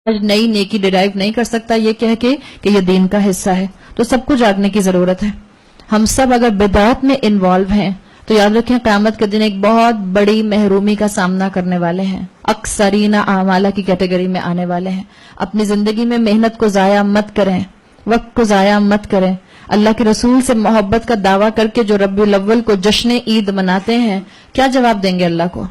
نئی نیکی ڈیرائیو نہیں کر سکتا یہ کہہ کے کہ یہ دین کا حصہ ہے. تو سب کو جاگنے کی ضرورت ہے. ہم سب اگر بدعات میں انوالو ہیں تو یاد رکھیں قیامت کے دن ایک بہت بڑی محرومی کا سامنا کرنے والے ہیں. اکثرین اعمالہ کی کیٹیگری میں آنے والے ہیں. اپنی زندگی میں محنت کو ضائع مت کریں, وقت کو ضائع مت کریں. اللہ کے رسول سے محبت کا دعویٰ کر کے جو ربیع الاول کو جشن عید مناتے ہیں, کیا جواب دیں گے اللہ کو؟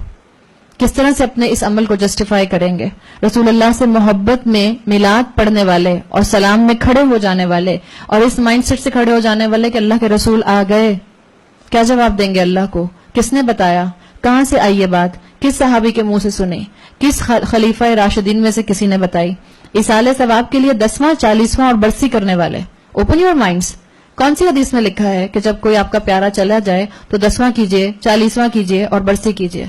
کس طرح سے اپنے اس عمل کو جسٹیفائی کریں گے؟ رسول اللہ سے محبت میں میلاد پڑھنے والے اور سلام میں کھڑے ہو جانے والے اور اس مائنڈ سیٹ سے کھڑے ہو جانے والے کہ اللہ کے رسول آ گئے, کیا جواب دیں گے اللہ کو؟ کس نے بتایا؟ کہاں سے آئی یہ بات؟ کس صحابی کے منہ سے سنی؟ کس خلیفہ راشدین میں سے کسی نے بتائی؟ ایصال ثواب کے لیے 10واں 40واں اور برسی کرنے والے. Open your minds. کون سی حدیث میں لکھا ہے کہ جب کوئی آپ کا پیارا چلا جائے تو 10واں کیجئے, 40واں کیجئے اور برسی کیجئے؟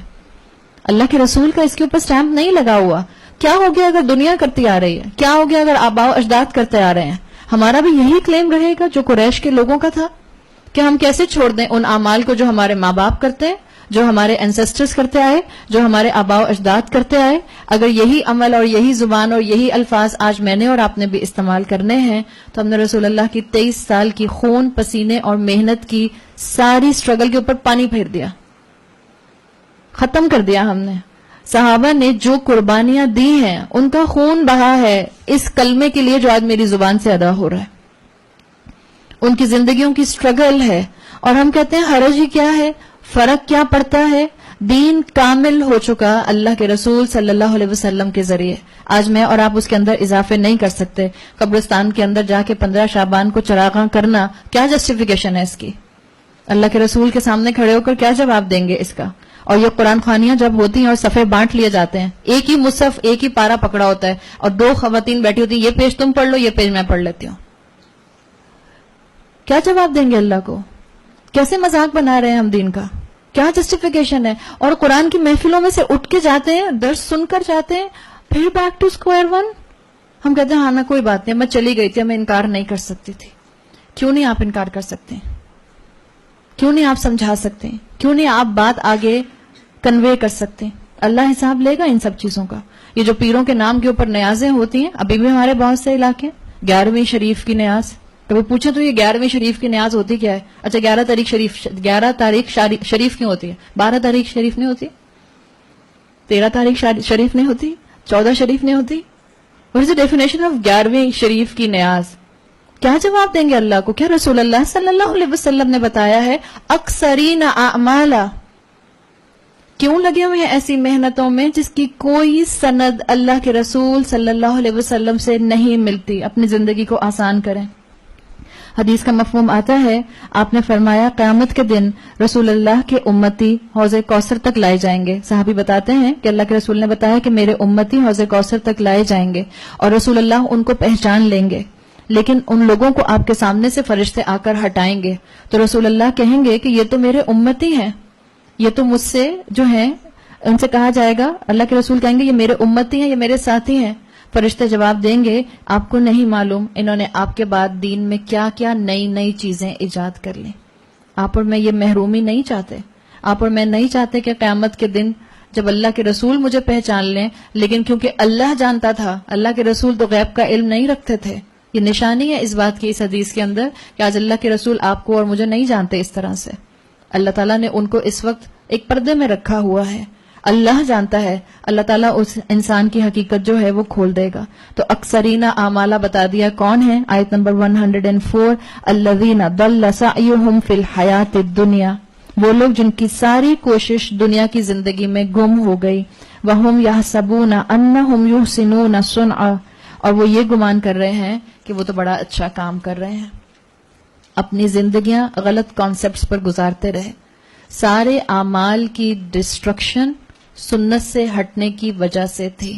اللہ کے رسول کا اس کے اوپر سٹیمپ نہیں لگا ہوا. کیا ہو گیا اگر دنیا کرتی آ رہی ہے؟ کیا ہو گیا اگر آباء و اجداد کرتے آ رہے ہیں؟ ہمارا بھی یہی کلیم رہے گا جو قریش کے لوگوں کا تھا کہ ہم کیسے چھوڑ دیں ان اعمال کو جو ہمارے ماں باپ کرتے ہیں, جو ہمارے اینسسٹرز کرتے آئے, جو ہمارے آباء و اجداد کرتے آئے؟ اگر یہی عمل اور یہی زبان اور یہی الفاظ آج میں نے اور آپ نے بھی استعمال کرنے ہیں تو ہم نے رسول اللہ کی 23 سال کی خون پسینے اور محنت کی ساری سٹرگل کے اوپر پانی پھیر دیا, ختم کر دیا ہم نے. صحابہ نے جو قربانیاں دی ہیں ان کا خون بہا ہے اس کلمے کے لیے جو آج میری زبان سے ادا ہو رہا ہے. ان کی زندگیوں کی سٹرگل ہے اور ہم کہتے ہیں حرج ہی کیا ہے, فرق کیا پڑتا ہے؟ دین کامل ہو چکا اللہ کے رسول صلی اللہ علیہ وسلم کے ذریعے. آج میں اور آپ اس کے اندر اضافے نہیں کر سکتے. قبرستان کے اندر جا کے 15 شعبان کو چراغاں کرنا, کیا جسٹیفیکیشن ہے اس کی؟ اللہ کے رسول کے سامنے کھڑے ہو کر کیا جواب دیں گے اس کا؟ اور یہ قرآن خوانیاں جب ہوتی ہیں اور صفحے بانٹ لیے جاتے ہیں, ایک ہی مصحف ایک ہی پارا پکڑا ہوتا ہے اور 2 خواتین بیٹھی ہوتی ہیں, یہ پیج تم پڑھ لو, یہ پیج میں پڑھ لیتی ہوں. کیا جواب دیں گے اللہ کو؟ کیسے مذاق بنا رہے ہیں ہم دین کا؟ کیا جسٹیفیکیشن ہے؟ اور قرآن کی محفلوں میں سے اٹھ کے جاتے ہیں, درس سن کر جاتے ہیں, پھر بیک ٹو اسکوائر ون. ہم کہتے ہیں ہاں نا کوئی بات نہیں, میں چلی گئی تھی, میں انکار نہیں کر سکتی تھی. کیوں نہیں آپ انکار کر سکتے؟ کیوں نہیں آپ سمجھا سکتے؟ کیوں نہیں آپ بات آگے کنوے کر سکتے؟ اللہ حساب لے گا ان سب چیزوں کا. یہ جو پیروں کے نام کے اوپر نیازیں ہوتی ہیں, ابھی بھی ہمارے بہت سے علاقے 11ویں شریف کی نیاز, کبھی پوچھیں تو یہ 11ویں شریف کی نیاز ہوتی کیا ہے؟ اچھا 11 تاریخ شریف کیوں ہوتی ہے؟ 12 تاریخ شریف نہیں ہوتی؟ 13 تاریخ شریف نہیں ہوتی؟ 14 شریف نہیں ہوتی؟ What is the definition of 11ویں شریف کی نیاز؟ کیا جواب دیں گے اللہ کو؟ کیا رسول اللہ صلی اللہ علیہ وسلم نے بتایا ہے اکثرین اعمالہ؟ کیوں لگے ہوئے ہیں ایسی محنتوں میں جس کی کوئی سند اللہ کے رسول صلی اللہ علیہ وسلم سے نہیں ملتی؟ اپنی زندگی کو آسان کریں. حدیث کا مفہوم آتا ہے, آپ نے فرمایا قیامت کے دن رسول اللہ کے امتی حوض کوثر تک لائے جائیں گے. صحابی بتاتے ہیں کہ اللہ کے رسول نے بتایا کہ میرے امتی حوض کوثر تک لائے جائیں گے اور رسول اللہ ان کو پہچان لیں گے, لیکن ان لوگوں کو آپ کے سامنے سے فرشتے آ کر ہٹائیں گے. تو رسول اللہ کہیں گے کہ یہ تو میرے امتی ہیں, یہ تو مجھ سے جو ہیں, ان سے کہا جائے گا, اللہ کے رسول کہیں گے یہ میرے امتی ہیں, یہ میرے ساتھی ہیں. فرشتے جواب دیں گے آپ کو نہیں معلوم انہوں نے آپ کے بعد دین میں کیا کیا نئی نئی چیزیں ایجاد کر لیں. آپ اور میں یہ محرومی نہیں چاہتے. آپ اور میں نہیں چاہتے کہ قیامت کے دن جب اللہ کے رسول مجھے پہچان لیں, لیکن کیونکہ اللہ جانتا تھا, اللہ کے رسول تو غیب کا علم نہیں رکھتے تھے. یہ نشانی ہے اس بات کی اس حدیث کے اندر کہ آج اللہ کے رسول آپ کو اور مجھے نہیں جانتے اس طرح سے. اللہ تعالیٰ نے ان کو اس وقت ایک پردے میں رکھا ہوا ہے. اللہ جانتا ہے, اللہ تعالیٰ اس انسان کی حقیقت جو ہے وہ کھول دے گا. تو اکثرین اعمالہ بتا دیا کون ہے؟ آیت نمبر 104, الذین ضل سعیہم فی الحیات الدنیا, وہ لوگ جن کی ساری کوشش دنیا کی زندگی میں گم ہو گئی. وہم یحسبون انہم یحسنون صنعا, اور وہ یہ گمان کر رہے ہیں کہ وہ تو بڑا اچھا کام کر رہے ہیں. اپنی زندگیاں غلط کانسیپٹس پر گزارتے رہے. سارے اعمال کی ڈسٹرکشن سنت سے ہٹنے کی وجہ سے تھی.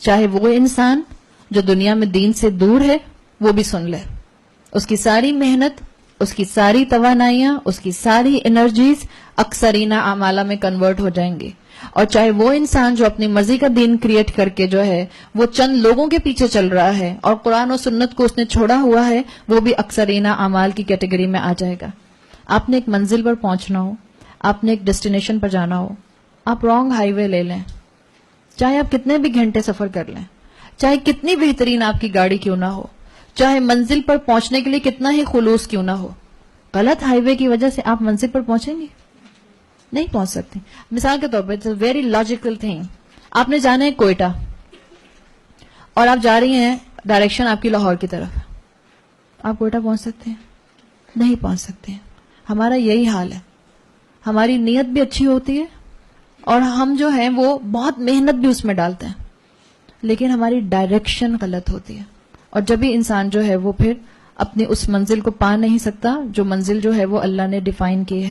چاہے وہ انسان جو دنیا میں دین سے دور ہے وہ بھی سن لے, اس کی ساری محنت, اس کی ساری توانائیاں, اس کی ساری انرجیز اکثرین اعمالہ میں کنورٹ ہو جائیں گی. اور چاہے وہ انسان جو اپنی مرضی کا دین کریٹ کر کے جو ہے وہ چند لوگوں کے پیچھے چل رہا ہے اور قرآن و سنت کو اس نے چھوڑا ہوا ہے, وہ بھی اکثرین اعمال کی کیٹیگری میں آ جائے گا. آپ نے ایک منزل پر پہنچنا ہو, آپ نے ایک ڈیسٹینیشن پر جانا ہو, آپ رانگ ہائی وے لے لیں, چاہے آپ کتنے بھی گھنٹے سفر کر لیں, چاہے کتنی بہترین آپ کی گاڑی کیوں نہ ہو, چاہے منزل پر پہنچنے کے لیے کتنا ہی خلوص کیوں نہ ہو, غلط ہائی وے کی وجہ سے آپ منزل پر پہنچیں گے؟ نہیں پہنچ سکتے. مثال کے طور پر ویری لاجیکل تھنگ, آپ نے جانا ہے کوئٹہ اور آپ جا رہی ہیں ڈائریکشن آپ کی لاہور کی طرف, آپ کوئٹہ پہنچ سکتے ہیں؟ نہیں پہنچ سکتے ہیں. ہمارا یہی حال ہے, ہماری نیت بھی اچھی ہوتی ہے اور ہم جو ہیں وہ بہت محنت بھی اس میں ڈالتے ہیں, لیکن ہماری ڈائریکشن غلط ہوتی ہے, اور جب بھی انسان جو ہے وہ پھر اپنی اس منزل کو پا نہیں سکتا جو منزل جو ہے وہ اللہ نے ڈیفائن کی ہے.